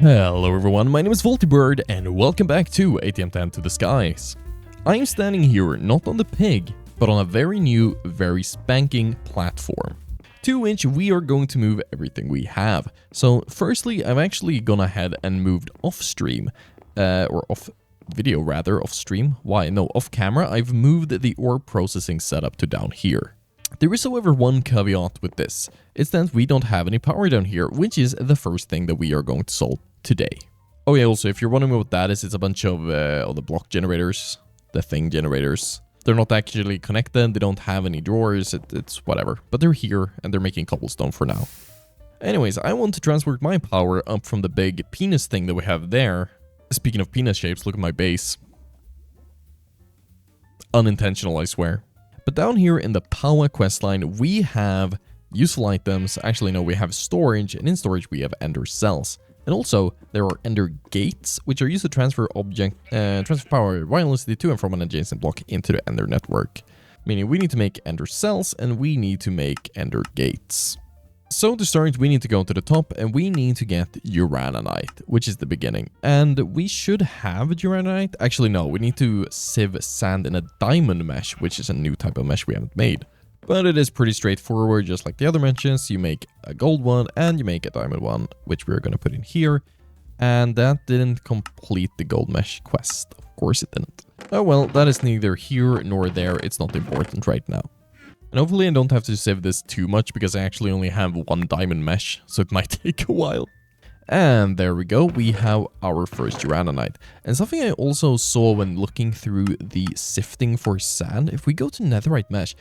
Hello everyone, my name is WoltyBird and welcome back to ATM10 to the skies. I am standing here not on the pig, but on a very new, very spanking platform, to which we are going to move everything we have. So firstly, I've actually gone ahead and moved off stream, or off video rather, off stream. Why? No, off camera. I've moved the ore processing setup to down here. There is, however, one caveat with this. It's that we don't have any power down here, which is the first thing that we are going to solve today. Oh yeah, also, if you're wondering what that is, it's a bunch of the block generators, the thing generators. They're not actually connected, they don't have any drawers, it's whatever. But they're here, and they're making cobblestone for now. Anyways, I want to transport my power up from the big penis thing that we have there. Speaking of penis shapes, look at my base. Unintentional, I swear. But down here in the Powah questline, we have useful items. Actually, no, we have storage, and in storage we have ender cells. And also, there are ender gates, which are used to transfer power wirelessly to and from an adjacent block into the ender network. Meaning we need to make ender cells, and we need to make ender gates. So to start, we need to go to the top, and we need to get uraninite, which is the beginning. And we should have uraninite. Actually, no, we need to sieve sand in a diamond mesh, which is a new type of mesh we haven't made. But it is pretty straightforward, just like the other meshes. You make a gold one, and you make a diamond one, which we're going to put in here. And that didn't complete the gold mesh quest. Of course it didn't. Oh well, that is neither here nor there. It's not important right now. And hopefully I don't have to save this too much, because I actually only have one diamond mesh, so it might take a while. And there we go, we have our first uraninite. And something I also saw when looking through the sifting for sand, if we go to netherite mesh,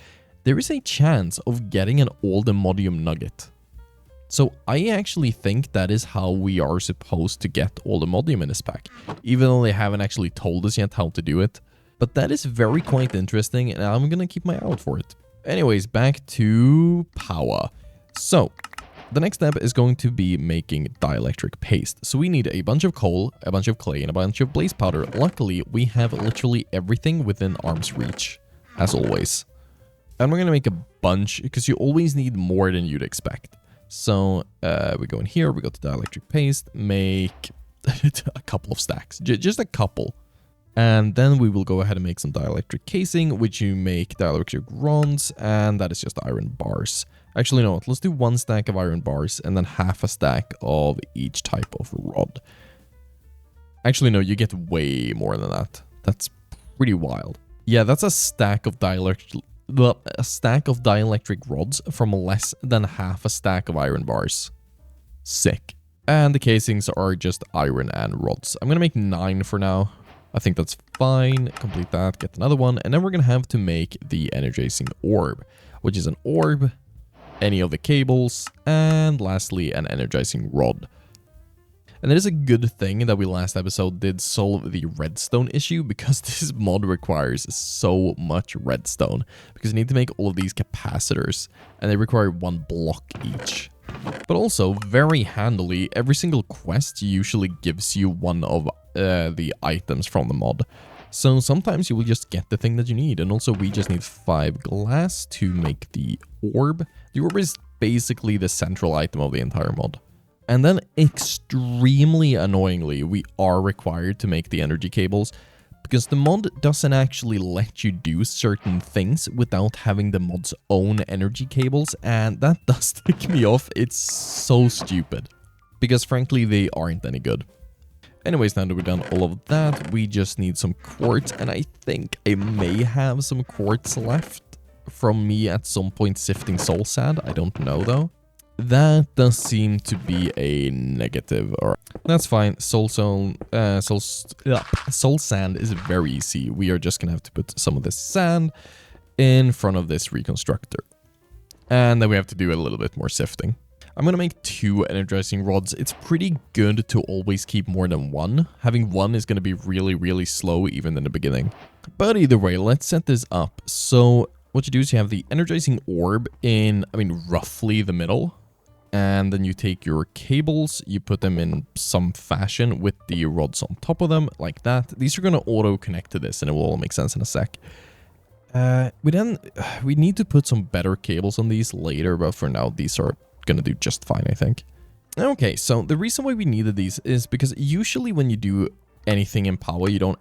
there is a chance of getting an oldemodium nugget. So I actually think that is how we are supposed to get oldemodium in this pack, even though they haven't actually told us yet how to do it. But that is very quite interesting, and I'm gonna keep my eye out for it. Anyways, back to Powah. So, the next step is going to be making dielectric paste. So we need a bunch of coal, a bunch of clay, and a bunch of blaze powder. Luckily, we have literally everything within arm's reach, as always. And we're going to make a bunch, because you always need more than you'd expect. So, we go in here, we go to dielectric paste, make a couple of stacks, just a couple. And then we will go ahead and make some dielectric casing, which you make dielectric rods, and that is just iron bars. Actually, no, let's do one stack of iron bars, and then half a stack of each type of rod. Actually, no, you get way more than that. That's pretty wild. Yeah, that's a stack of dielectric rods from less than half a stack of iron bars. Sick. And the casings are just iron and rods. I'm gonna make 9 for now. I think that's fine. Complete that, get another one, and then we're going to have to make the energizing orb, which is an orb, any of the cables, and lastly, an energizing rod. And it is a good thing that we last episode did solve the redstone issue, because this mod requires so much redstone, because you need to make all of these capacitors, and they require 1 block each. But also, very handily, every single quest usually gives you one of the items from the mod. So sometimes you will just get the thing that you need. And also, we just need 5 glass to make the orb. The orb is basically the central item of the entire mod. And then, extremely annoyingly, we are required to make the energy cables, because the mod doesn't actually let you do certain things without having the mod's own energy cables, and that does tick me off. It's so stupid, because frankly, they aren't any good. Anyways, now that we've done all of that, we just need some quartz, and I think I may have some quartz left from me at some point sifting soul sand. I don't know, though. That does seem to be a negative. Or that's fine. Soul sand is very easy. We are just gonna have to put some of this sand in front of this reconstructor, and then we have to do a little bit more sifting. I'm gonna make 2 energizing rods. It's pretty good to always keep more than 1. Having 1 is gonna be really slow even in the beginning. But either way, let's set this up. So what you do is you have the energizing orb in, roughly the middle. And then you take your cables, you put them in some fashion with the rods on top of them, like that. These are going to auto-connect to this, and it will all make sense in a sec. We need to put some better cables on these later, but for now, these are going to do just fine, I think. Okay, so the reason why we needed these is because usually when you do anything in Powah, you don't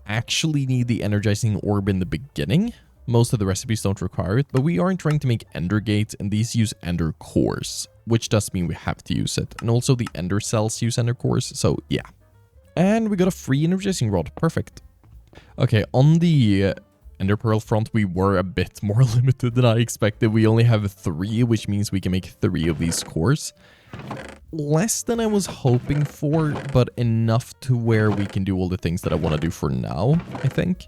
actually need the energizing orb in the beginning. Most of the recipes don't require it, but we aren't trying to make ender gates, and these use ender cores, which does mean we have to use it. And also the ender cells use ender cores, so yeah. And we got a free energizing rod, perfect. Okay, on the ender pearl front, we were a bit more limited than I expected. We only have 3, which means we can make 3 of these cores. Less than I was hoping for, but enough to where we can do all the things that I want to do for now, I think.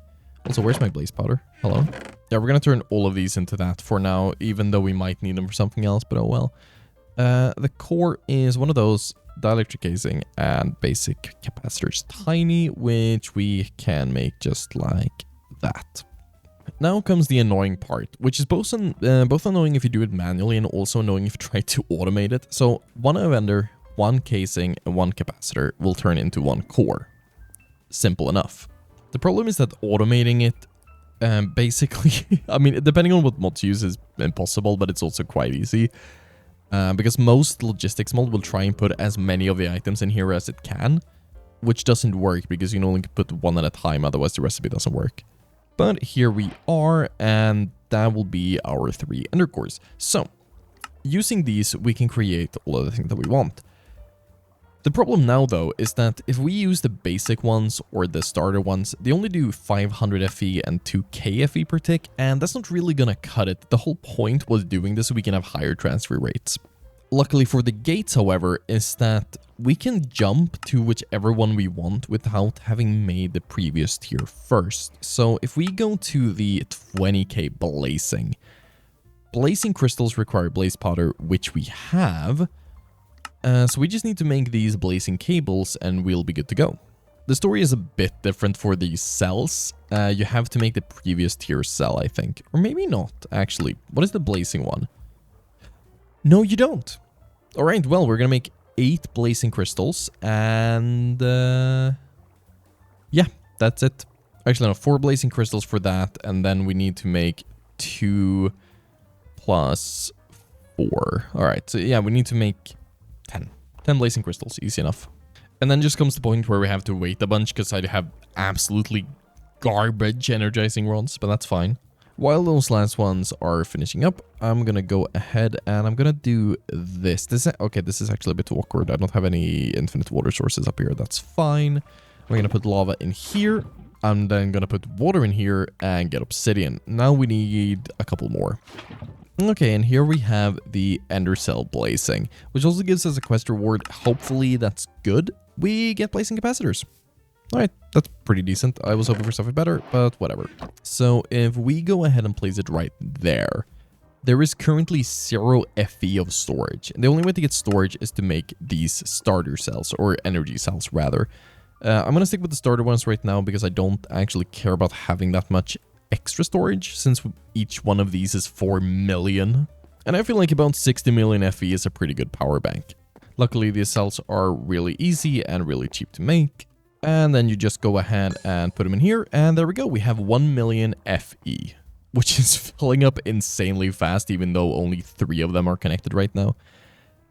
Also, where's my blaze powder? Hello? Yeah, we're going to turn all of these into that for now, even though we might need them for something else, but oh well. The core is one of those dielectric casing and basic capacitors tiny, which we can make just like that. Now comes the annoying part, which is both annoying if you do it manually and also annoying if you try to automate it. So one ender, one casing, and one capacitor will turn into one core. Simple enough. The problem is that automating it, basically, I mean, depending on what mods you use is impossible, but it's also quite easy. Because most logistics mod will try and put as many of the items in here as it can, which doesn't work because you can only put one at a time, otherwise the recipe doesn't work. But here we are, and that will be our 3 ender cores. So, using these, we can create all of the things that we want. The problem now, though, is that if we use the basic ones or the starter ones, they only do 500 FE and 2k FE per tick, and that's not really gonna cut it. The whole point was doing this so we can have higher transfer rates. Luckily for the gates, however, is that we can jump to whichever one we want without having made the previous tier first. So if we go to the 20k blazing, blazing crystals require blaze powder, which we have. So we just need to make these blazing cables and we'll be good to go. The story is a bit different for these cells. You have to make the previous tier cell, I think. Or maybe not, actually. What is the blazing one? No, you don't. All right, well, we're going to make 8 blazing crystals and yeah, that's it. Actually, no, 4 blazing crystals for that, and then we need to make 2 plus 4. All right, so yeah, we need to make 10 blazing crystals, easy enough. And then just comes the point where we have to wait a bunch because I have absolutely garbage energizing rods, but that's fine. While those last ones are finishing up, I'm gonna go ahead and I'm gonna do this. Okay, this is actually a bit awkward. I don't have any infinite water sources up here. That's fine. We're gonna put lava in here. I'm then gonna put water in here and get obsidian. Now we need a couple more. Okay, and here we have the ender cell blazing, which also gives us a quest reward. Hopefully that's good. We get blazing capacitors. Alright, that's pretty decent. I was hoping for something better, but whatever. So if we go ahead and place it right there, there is currently 0 FE of storage. And the only way to get storage is to make these starter cells, or energy cells rather. I'm going to stick with the starter ones right now because I don't actually care about having that much extra storage, since each one of these is 4 million. And I feel like about 60 million FE is a pretty good power bank. Luckily, these cells are really easy and really cheap to make. And then you just go ahead and put them in here, and there we go. We have 1 million FE, which is filling up insanely fast, even though only 3 of them are connected right now.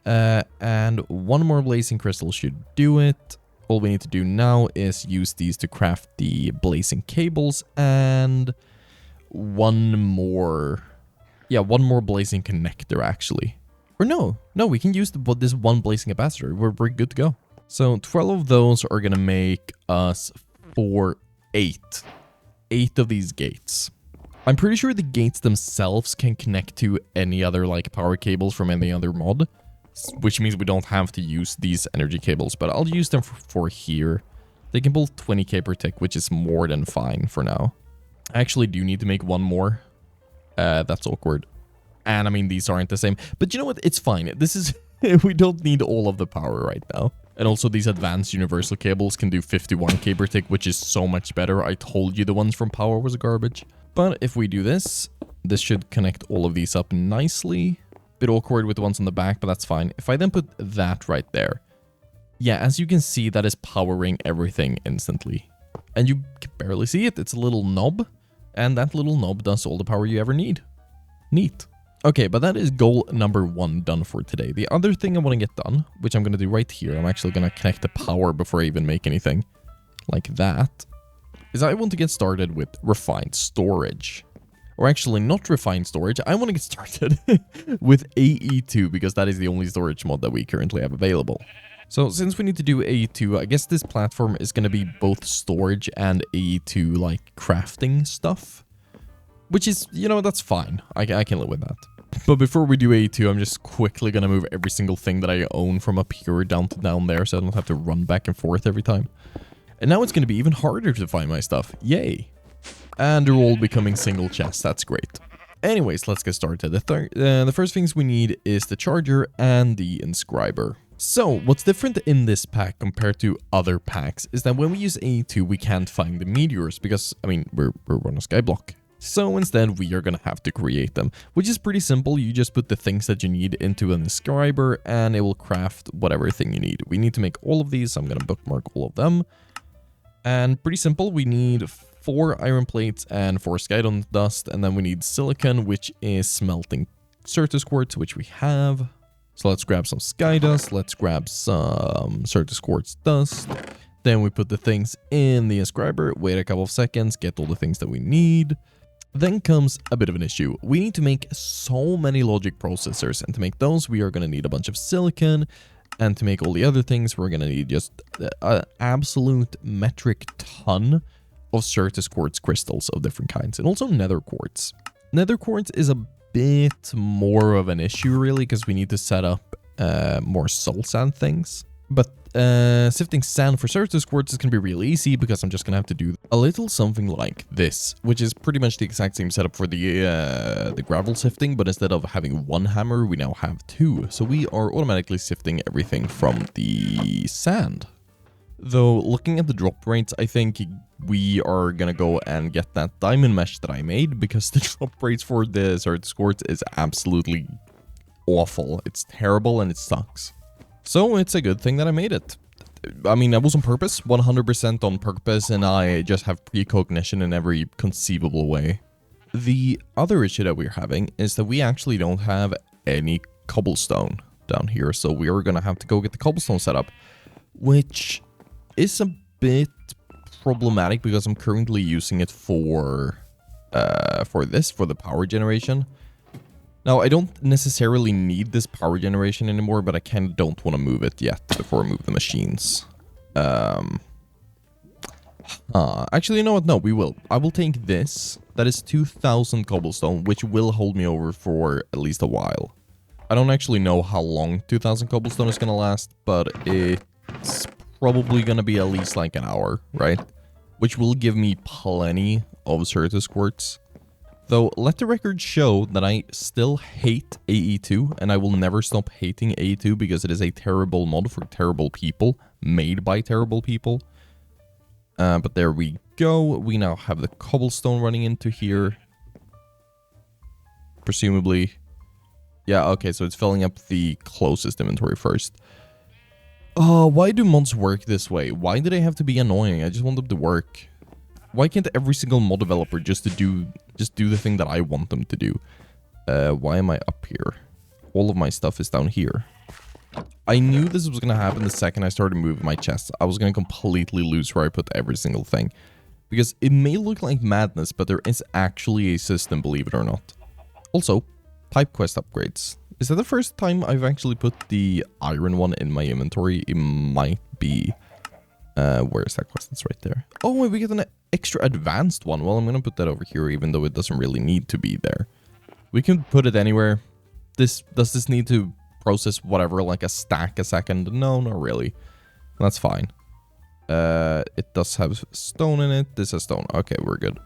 And 1 more blazing crystal should do it. All we need to do now is use these to craft the blazing cables, and 1 more... Yeah, 1 more blazing connector, actually. Or no, we can use this 1 blazing capacitor. We're good to go. So 12 of those are going to make us 8 of these gates. I'm pretty sure the gates themselves can connect to any other like power cables from any other mod, which means we don't have to use these energy cables, but I'll use them for here. They can pull 20k per tick, which is more than fine for now. I actually do need to make 1 more. That's awkward. And I mean, these aren't the same, but you know what? It's fine. This is, we don't need all of the power right now. And also these advanced universal cables can do 51k per tick, which is so much better. I told you the ones from Powah was garbage. But if we do this, this should connect all of these up nicely. Bit awkward with the ones on the back, but that's fine. If I then put that right there, yeah, as you can see, that is powering everything instantly. And you can barely see it. It's a little knob, and that little knob does all the power you ever need. Neat. Okay, but that is goal number 1 done for today. The other thing I want to get done, which I'm going to do right here, I'm actually going to connect the power before I even make anything like that, is I want to get started with refined storage. Or actually not refined storage, I want to get started with AE2 because that is the only storage mod that we currently have available. So since we need to do AE2, I guess this platform is going to be both storage and AE2 like crafting stuff. Which is, you know, that's fine. I can live with that. But before we do AE2, I'm just quickly going to move every single thing that I own from up here down to down there so I don't have to run back and forth every time. And now it's going to be even harder to find my stuff. Yay. And they're all becoming single chests. That's great. Anyways, let's get started. The first things we need is the charger and the inscriber. So, what's different in this pack compared to other packs is that when we use AE2, we can't find the meteors because, I mean, we're on a skyblock. So instead, we are going to have to create them, which is pretty simple. You just put the things that you need into an inscriber and it will craft whatever thing you need. We need to make all of these. I'm going to bookmark all of them. And pretty simple, we need 4 iron plates and 4 skydon dust, and then we need silicon, which is smelting Certus quartz, which we have. So let's grab some sky dust, let's grab some Certus quartz dust. Then we put the things in the inscriber, wait a couple of seconds, get all the things that we need. Then comes a bit of an issue. We need to make so many logic processors, and to make those, we are going to need a bunch of silicon. And to make all the other things, we're going to need just an absolute metric ton of Certus quartz crystals of different kinds, and also nether quartz. Nether quartz is a bit more of an issue, really, because we need to set up more soul sand things. But sifting sand for Certus quartz is going to be really easy because I'm just going to have to do a little something like this, which is pretty much the exact same setup for the gravel sifting, but instead of having 1 hammer, we now have 2. So we are automatically sifting everything from the sand. Though, looking at the drop rates, I think we are going to go and get that diamond mesh that I made because the drop rates for the Certus quartz is absolutely awful. It's terrible and it sucks. So it's a good thing that I made it. I mean, that was on purpose, 100% on purpose, and I just have precognition in every conceivable way. The other issue that we're having is that we actually don't have any cobblestone down here, so we are going to have to go get the cobblestone set up, which is a bit problematic because I'm currently using it for the power generation. Now, I don't necessarily need this power generation anymore, but I kind of don't want to move it yet before I move the machines. Actually, you know what? No, we will. I will take this. That is 2,000 cobblestone, which will hold me over for at least a while. I don't actually know how long 2,000 cobblestone is going to last, but it's probably going to be at least like an hour, right? Which will give me plenty of Certus quartz. Though, let the record show that I still hate AE2, and I will never stop hating AE2 because it is a terrible mod for terrible people, made by terrible people. But there we go. We now have the cobblestone running into here. Presumably. Yeah, okay, so it's filling up the closest inventory first. Why do mods work this way? Why do they have to be annoying? I just want them to work. Why can't every single mod developer just do the thing that I want them to do? Why am I up here? All of my stuff is down here. I knew this was going to happen the second I started moving my chests. I was going to completely lose where I put every single thing. Because it may look like madness, but there is actually a system, believe it or not. Also, pipe quest upgrades. Is that the first time I've actually put the iron one in my inventory? It might be. Where is that quest? It's right there. Oh, wait, we get an extra advanced one. Well, I'm going to put that over here, even though it doesn't really need to be there. We can put it anywhere. Does this need to process whatever, like a stack a second? No, not really. That's fine. It does have stone in it. This has stone. Okay, we're good.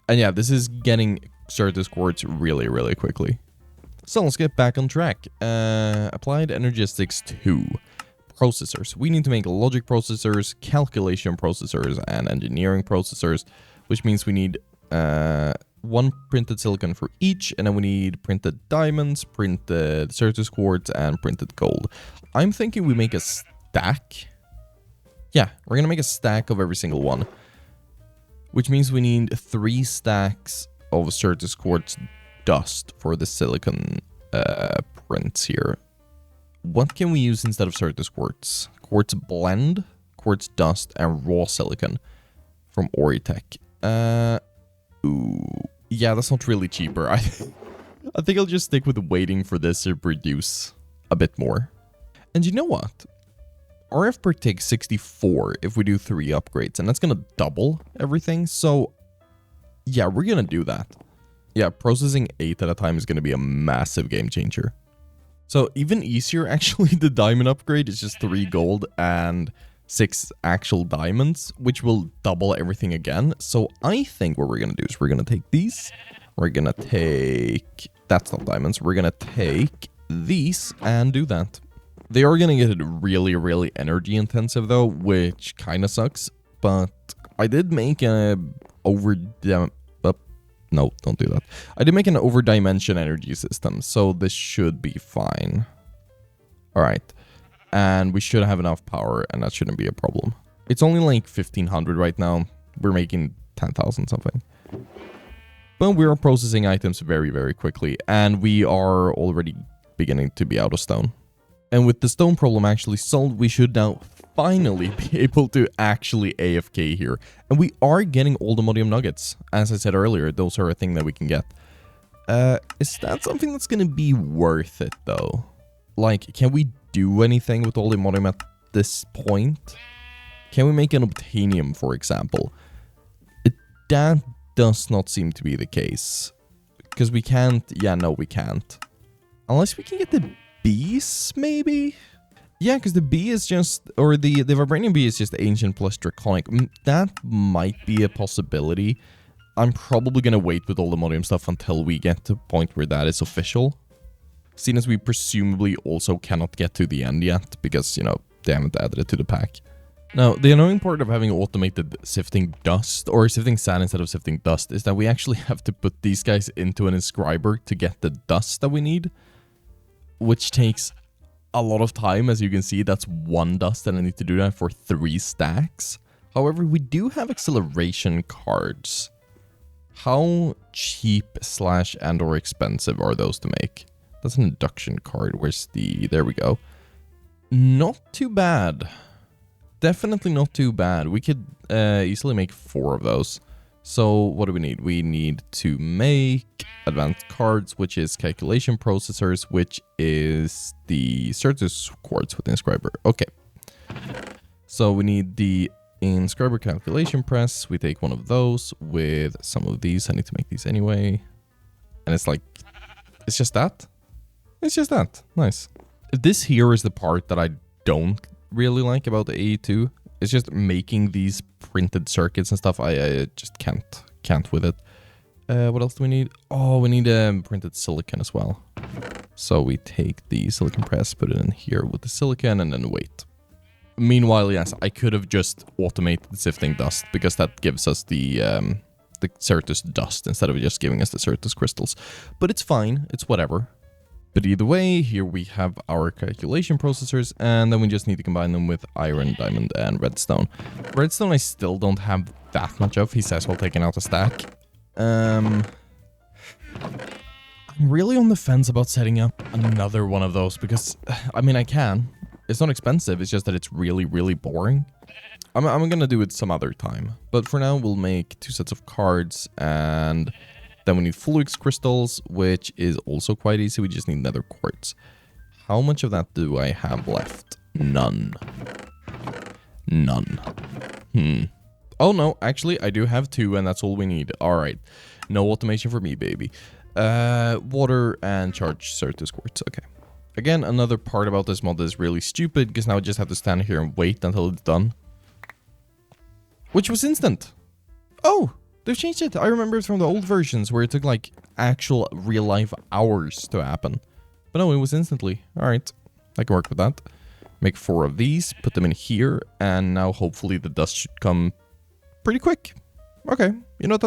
And yeah, this is getting Certus quartz really, really quickly. So let's get back on track. Applied Energistics 2. Processors. We need to make logic processors, calculation processors, and engineering processors, which means we need 1 printed silicon for each, and then we need printed diamonds, printed Certus quartz, and printed gold. I'm thinking we make a stack. Yeah, we're gonna make a stack of every single one, which means we need 3 stacks of Certus quartz dust for the silicon prints here. What can we use instead of Certus quartz? Quartz blend, quartz dust, and raw silicon from Oritech. Ooh, yeah, that's not really cheaper. I think I'll just stick with waiting for this to produce a bit more. And you know what? RF per tick 64 if we do 3 upgrades, and that's gonna double everything. So yeah, we're gonna do that. Yeah, processing 8 at a time is gonna be a massive game changer. So even easier, actually, the diamond upgrade is just 3 gold and 6 actual diamonds, which will double everything again. So I think what we're gonna do is we're gonna take these, we're gonna take, that's not diamonds, we're gonna take these and do that. They are gonna get really, really energy intensive though, which kind of sucks, but I did make a no, don't do that. I did make an over-dimension energy system, so this should be fine. All right. And we should have enough power, and that shouldn't be a problem. It's only like 1,500 right now. We're making 10,000 something. But we are processing items very, very quickly, and we are already beginning to be out of stone. And with the stone problem actually solved, we should now finally be able to actually AFK here. And we are getting all the modium nuggets. As I said earlier, those are a thing that we can get. Is that something that's going to be worth it, though? Like, can we do anything with all the modium at this point? Can we make an obtainium, for example? That does not seem to be the case. Because we can't... Yeah, no, we can't. Unless we can get the bees, maybe? Yeah, because the bee is just... Or the vibranium bee is just ancient plus draconic. That might be a possibility. I'm probably going to wait with all the modium stuff until we get to a point where that is official. Seeing as we presumably also cannot get to the end yet. Because, you know, they haven't added it to the pack. Now, the annoying part of having automated sifting dust, or sifting sand instead of sifting dust, is that we actually have to put these guys into an inscriber to get the dust that we need. Which takes a lot of time, as you can see. That's 1 dust, and I need to do that for 3 stacks. However, we do have acceleration cards. How cheap / and or expensive are those to make? That's an induction card. Where's the... There we go. Not too bad. Definitely not too bad. We could easily make 4 of those. So what do we need? We need to make advanced cards, which is calculation processors, which is the Certus quartz with the inscriber. Okay. So we need the inscriber calculation press. We take 1 of those with some of these. I need to make these anyway. And it's like, it's just that. It's just that. Nice. This here is the part that I don't really like about the AE2. It's just making these printed circuits and stuff. I just can't with it. What else do we need? Oh, we need printed silicon as well. So we take the silicon press, put it in here with the silicon, and then wait. Meanwhile, yes, I could have just automated sifting dust, because that gives us the Certus dust instead of just giving us the Certus crystals. But it's fine. It's whatever. But either way, here we have our calculation processors, and then we just need to combine them with iron, diamond, and redstone. Redstone I still don't have that much of. He says while taking out a stack. I'm really on the fence about setting up another one of those, because, I mean, I can. It's not expensive, it's just that it's really, really boring. I'm gonna do it some other time. But for now, we'll make 2 sets of cards, and... Then we need Fluix crystals, which is also quite easy. We just need nether quartz. How much of that do I have left? None. None. Oh no, actually I do have 2 and that's all we need. Alright. No automation for me, baby. Water and charge Certus quartz. Okay. Again, another part about this mod is really stupid, because now I just have to stand here and wait until it's done. Which was instant. Oh! They've changed it. I remember it from the old versions where it took like actual real life hours to happen. But no, it was instantly. Alright, I can work with that. Make 4 of these, put them in here, and now hopefully the dust should come pretty quick. Okay, you know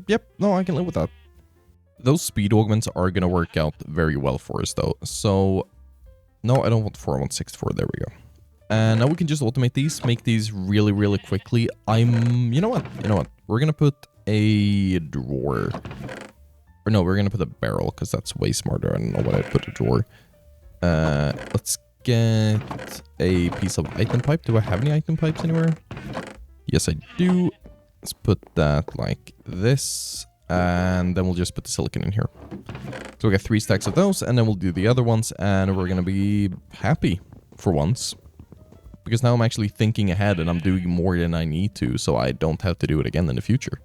yep, no, I can live with that. Those speed augments are gonna work out very well for us though. So, no, I don't want 4, I want 64, there we go. And now we can just automate these, make these really, really quickly. You know what? We're gonna put a drawer Or no, we're going to put a barrel because that's way smarter. I don't know what I'd put a drawer. Let's get a piece of item pipe. Do I have any item pipes anywhere? Yes, I do. Let's put that like this. And then we'll just put the silicon in here. So we got 3 stacks of those. And then we'll do the other ones. And we're going to be happy for once. Because now I'm actually thinking ahead and I'm doing more than I need to. So I don't have to do it again in the future.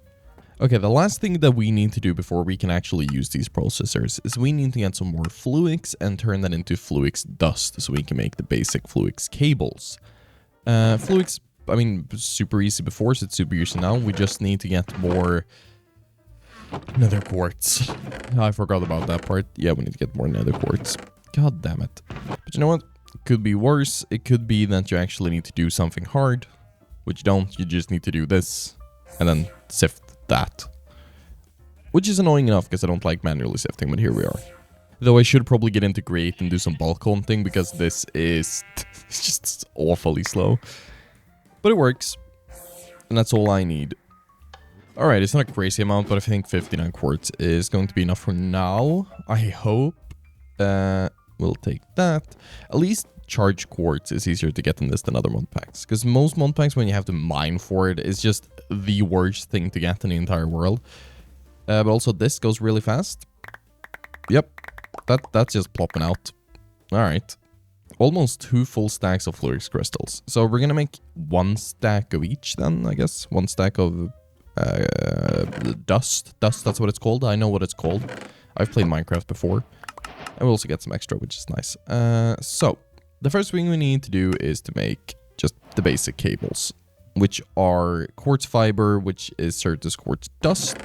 Okay, the last thing that we need to do before we can actually use these processors is we need to get some more fluix and turn that into fluix dust so we can make the basic fluix cables. Fluix, I mean, super easy before, so it's super easy now. We just need to get more nether quartz. I forgot about that part. Yeah, we need to get more nether quartz. God damn it. But you know what? It could be worse. It could be that you actually need to do something hard, which you don't. You just need to do this and then sift that, which is annoying enough because I don't like manually sifting, but here we are. Though I should probably get into create and do some bulk hunting because this is just awfully slow, but it works and that's all I need. All right, it's not a crazy amount, but I think 59 quartz is going to be enough for now. I hope. We'll take that. At least charged quartz is easier to get in this than other mod packs, because most mod packs, when you have to mine for it, is just the worst thing to get in the entire world. But also this goes really fast. Yep, that's just plopping out. All right, almost 2 full stacks of fluorix crystals. So we're gonna make 1 stack of each then, I guess. 1 stack of dust, that's what it's called. I know what it's called. I've played Minecraft before. And we'll also get some extra, which is nice. So the first thing we need to do is to make just the basic cables, which are quartz fiber, which is served as quartz dust,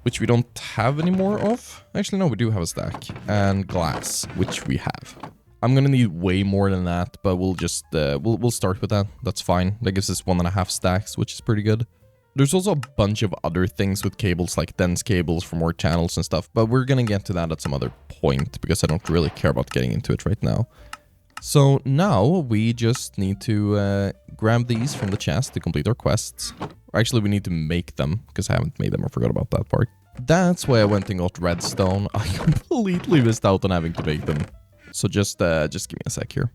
which we don't have any more of. Actually, no, we do have a stack. And glass, which we have. I'm gonna need way more than that, but we'll just we'll start with that. That's fine. That gives us 1.5 stacks, which is pretty good. There's also a bunch of other things with cables, like dense cables for more channels and stuff, but we're gonna get to that at some other point because I don't really care about getting into it right now. So now we just need to grab these from the chest to complete our quests. Actually, we need to make them because I haven't made them. I forgot about that part. That's why I went and got redstone. I completely missed out on having to make them. So just give me a sec here.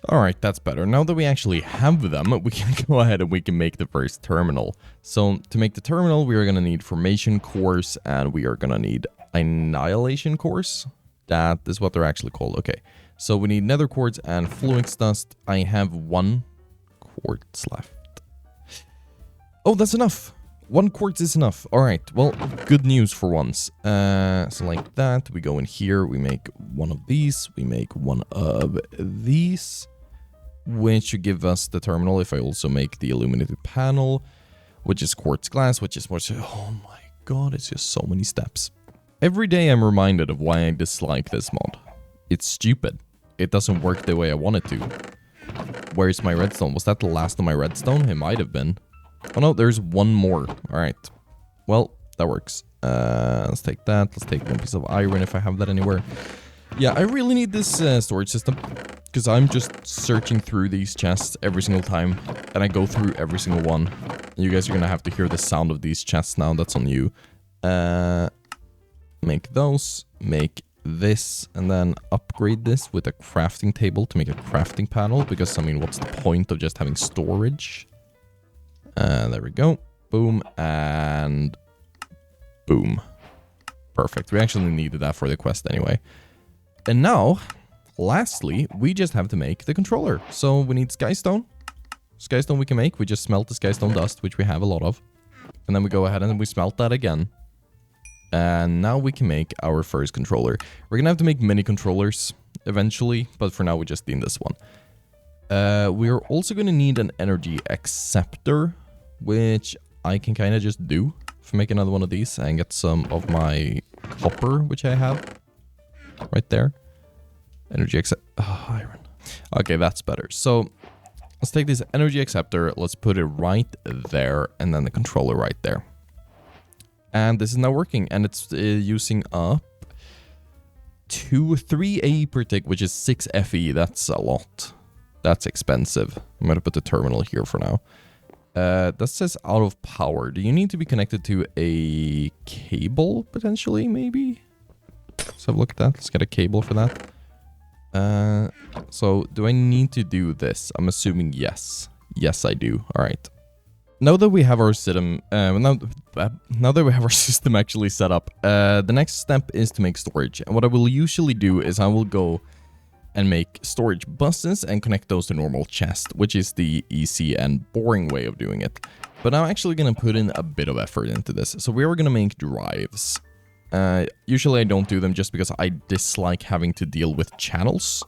All right, that's better. Now that we actually have them, we can go ahead and we can make the first terminal. So to make the terminal, we are going to need formation cores and we are going to need annihilation cores. That is what they're actually called. Okay, so we need nether quartz and fluix dust. I have 1 quartz left. Oh, that's enough. 1 quartz is enough. All right, well, good news for once. So like that, we go in here, we make 1 of these, we make 1 of these, which should give us the terminal if I also make the illuminated panel, which is quartz glass, which is more... Oh my god, it's just so many steps. Every day I'm reminded of why I dislike this mod. It's stupid. It doesn't work the way I want it to. Where's my redstone? Was that the last of my redstone? It might have been. Oh no, there's 1 more. Alright. Well, that works. Let's take that. Let's take 1 piece of iron if I have that anywhere. Yeah, I really need this storage system. Because I'm just searching through these chests every single time. And I go through every single one. You guys are going to have to hear the sound of these chests now. That's on you. Make those. Make this. And then upgrade this with a crafting table to make a crafting panel. Because, I mean, what's the point of just having storage? There we go. Boom. And boom. Perfect. We actually needed that for the quest anyway. And now, lastly, we just have to make the controller. So we need skystone. Skystone we can make. We just smelt the skystone dust, which we have a lot of. And then we go ahead and we smelt that again. And now we can make our first controller. We're going to have to make many controllers eventually. But for now, we just need this one. We're also going to need an energy acceptor, which I can kind of just do. If I make another one of these and get some of my copper, which I have right there. Energy accept... Oh, iron. Okay, that's better. So let's take this energy acceptor. Let's put it right there and then the controller right there. And this is now working and it's using up 3 AE per tick, which is 6 FE. That's a lot. That's expensive. I'm going to put the terminal here for now. That says out of power. Do you need to be connected to a cable, potentially, maybe? Let's have a look at that. Let's get a cable for that. So, do I need to do this? I'm assuming yes. Yes, I do. All right. Now that we have our system, now that we have our system actually set up, the next step is to make storage. And what I will usually do is I will go and make storage buses and connect those to normal chest, which is the easy and boring way of doing it. But I'm actually going to put in a bit of effort into this. So we are going to make drives. Usually I don't do them just because I dislike having to deal with channels.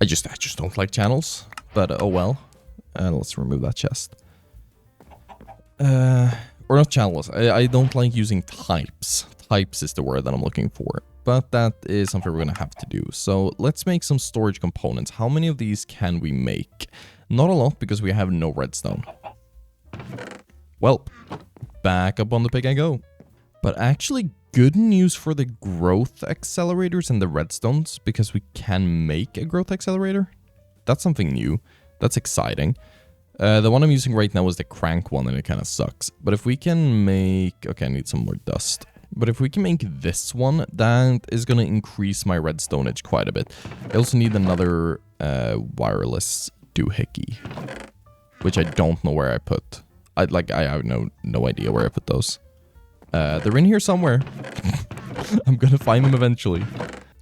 I just don't like channels. But oh well. Let's remove that chest. Or not channels. I don't like using types. Types is the word that I'm looking for. But that is something we're going to have to do. So let's make some storage components. How many of these can we make? Not a lot because we have no redstone. Well, back up on the pick I go. But actually good news for the growth accelerators and the redstones because we can make a growth accelerator. That's something new. That's exciting. The one I'm using right now is the crank one and it kind of sucks. But if we can make... Okay, I need some more dust. But if we can make this one, that is going to increase my redstoneage quite a bit. I also need another wireless doohickey, which I don't know where I put. I have no idea where I put those. They're in here somewhere. I'm going to find them eventually.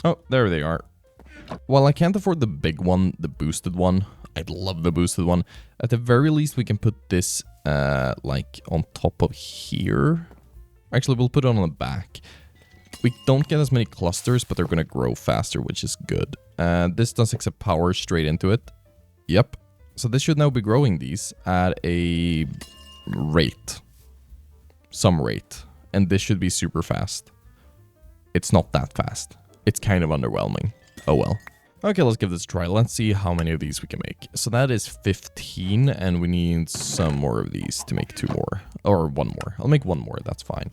Oh, there they are. Well, I can't afford the big one, the boosted one. I'd love the boosted one. At the very least, we can put this like on top of here. Actually, we'll put it on the back. We don't get as many clusters, but they're going to grow faster, which is good. This does accept power straight into it. Yep. So this should now be growing these at a rate. Some rate. And this should be super fast. It's not that fast. It's kind of underwhelming. Oh well. Okay, let's give this a try. Let's see how many of these we can make. So that is 15, and we need some more of these to make 2 more. Or 1 more. I'll make 1 more, that's fine.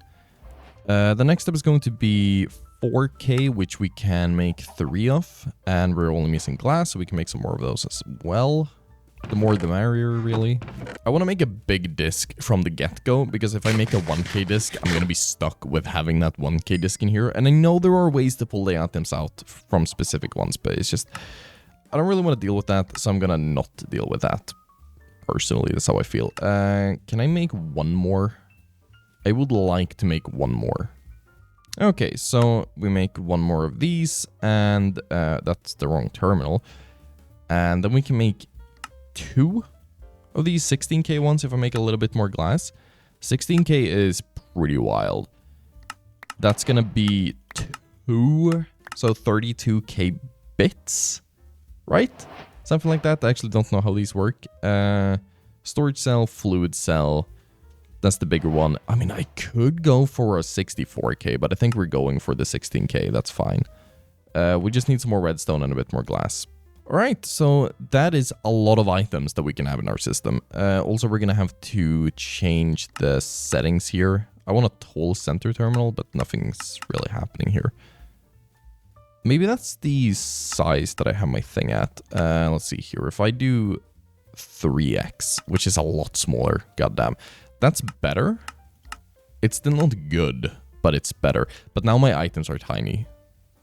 The next step is going to be 4K, which we can make 3 of. And we're only missing glass, so we can make some more of those as well. The more the merrier, really. I want to make a big disc from the get-go, because if I make a 1K disc, I'm going to be stuck with having that 1K disc in here. And I know there are ways to pull the items out from specific ones, but it's just... I don't really want to deal with that, so I'm going to not deal with that. Personally, that's how I feel. Can I make 1 more? I would like to make 1 more. Okay, so we make 1 more of these, and that's the wrong terminal. And then we can make 2 of these 16K ones if I make a little bit more glass. 16K is pretty wild. That's gonna be 2, so 32K bits, right? Something like that. I actually don't know how these work. Storage cell, fluid cell. That's the bigger one. I mean, I could go for a 64K, but I think we're going for the 16K. That's fine. We just need some more redstone and a bit more glass. Alright, so that is a lot of items that we can have in our system. Also, we're going to have to change the settings here. I want a tall center terminal, but nothing's really happening here. Maybe that's the size that I have my thing at. Let's see here. If I do 3x, which is a lot smaller, goddamn. That's better. It's still not good, but it's better. But now my items are tiny.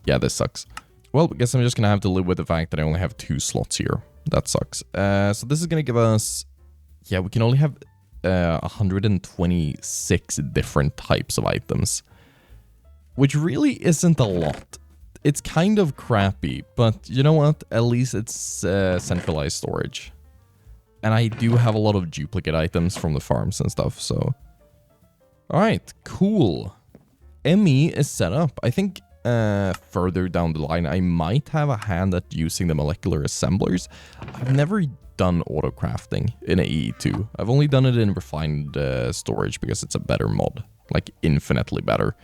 Yeah, this sucks. Well, I guess I'm just going to have to live with the fact that I only have 2 slots here. That sucks. So this is going to give us... Yeah, we can only have 126 different types of items. Which really isn't a lot. It's kind of crappy, but you know what? At least it's centralized storage. And I do have a lot of duplicate items from the farms and stuff, so... Alright, cool. ME is set up. I think... further down the line, I might have a hand at using the molecular assemblers. I've never done auto crafting in AE2. I've only done it in refined storage because it's a better mod, like infinitely better.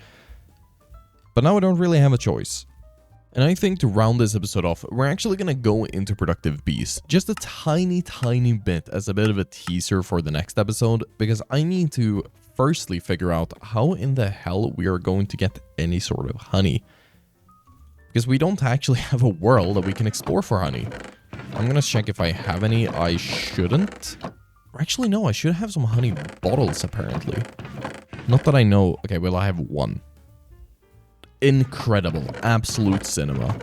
But now I don't really have a choice. And I think to round this episode off, we're actually going to go into productive bees. Just a tiny bit as a bit of a teaser for the next episode, because I need to firstly figure out how in the hell we are going to get any sort of honey. Because we don't actually have a world that we can explore for honey. I'm going to check if I have any. I shouldn't. Actually, no, I should have some honey bottles, apparently. Not that I know. Okay, well, I have one. Incredible. Absolute cinema.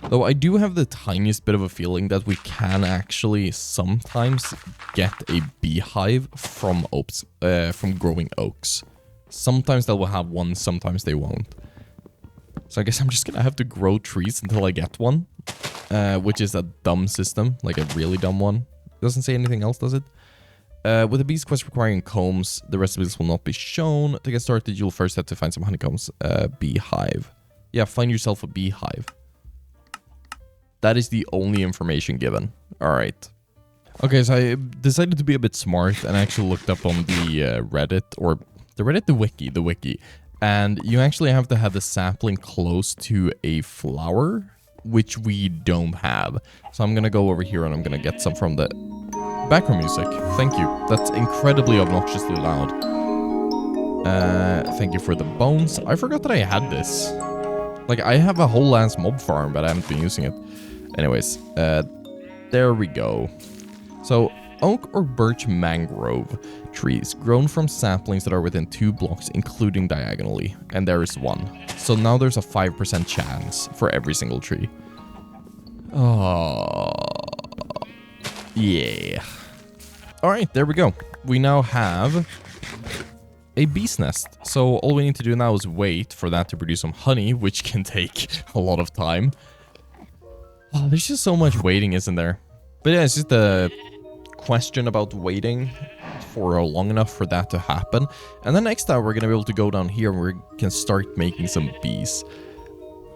Though I do have the tiniest bit of a feeling that we can actually sometimes get a beehive from oaks, from growing oaks. Sometimes they will have one, sometimes they won't. So I guess I'm just gonna have to grow trees until I get one. Which is a dumb system, like a really dumb one. Doesn't say anything else, does it? With the bees quest requiring combs, the recipes will not be shown. To get started, you'll first have to find some honeycombs. Beehive. Yeah, find yourself a beehive. That is the only information given. Alright. Okay, so I decided to be a bit smart and actually looked up on the Reddit, or the Reddit, the wiki. And you actually have to have the sapling close to a flower, which we don't have. So I'm gonna go over here and I'm gonna get some from the background music. Thank you. That's incredibly obnoxiously loud. Thank you for the bones. I forgot that I had this. Like, I have a whole ass mob farm, but I haven't been using it. Anyways, there we go. So, oak or birch mangrove trees grown from saplings that are within 2 blocks, including diagonally. And there is 1. So now there's a 5% chance for every single tree. Oh, yeah. Alright, there we go. We now have a bee's nest. So all we need to do now is wait for that to produce some honey, which can take a lot of time. Oh, there's just so much waiting, isn't there? But yeah, it's just a question about waiting for long enough for that to happen. And then next time we're going to be able to go down here and we can start making some bees.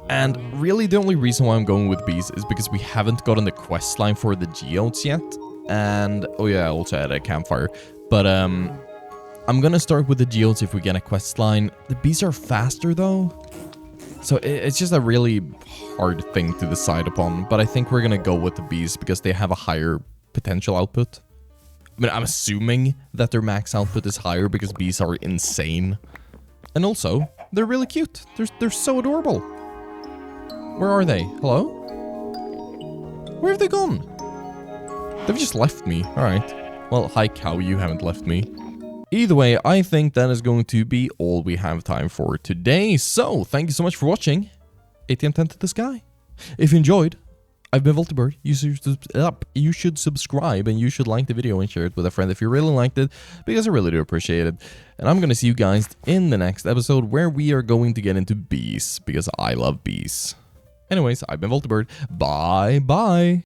And really the only reason why I'm going with bees is because we haven't gotten the quest line for the geodes yet. And, oh yeah, I also had a campfire. But, I'm gonna start with the geodes if we get a quest line. The bees are faster though. So it's just a really hard thing to decide upon. But I think we're gonna go with the bees because they have a higher potential output. I mean, I'm assuming that their max output is higher because bees are insane. And also, they're really cute. They're so adorable. Where are they? Hello? Where have they gone? They've just left me. Alright. Well, hi cow, you haven't left me. Either way, I think that is going to be all we have time for today. So, thank you so much for watching ATM10 to the sky. If you enjoyed, I've been WoltyBird. You should subscribe and you should like the video and share it with a friend if you really liked it, because I really do appreciate it. And I'm going to see you guys in the next episode where we are going to get into bees, because I love bees. Anyways, I've been WoltyBird. Bye-bye.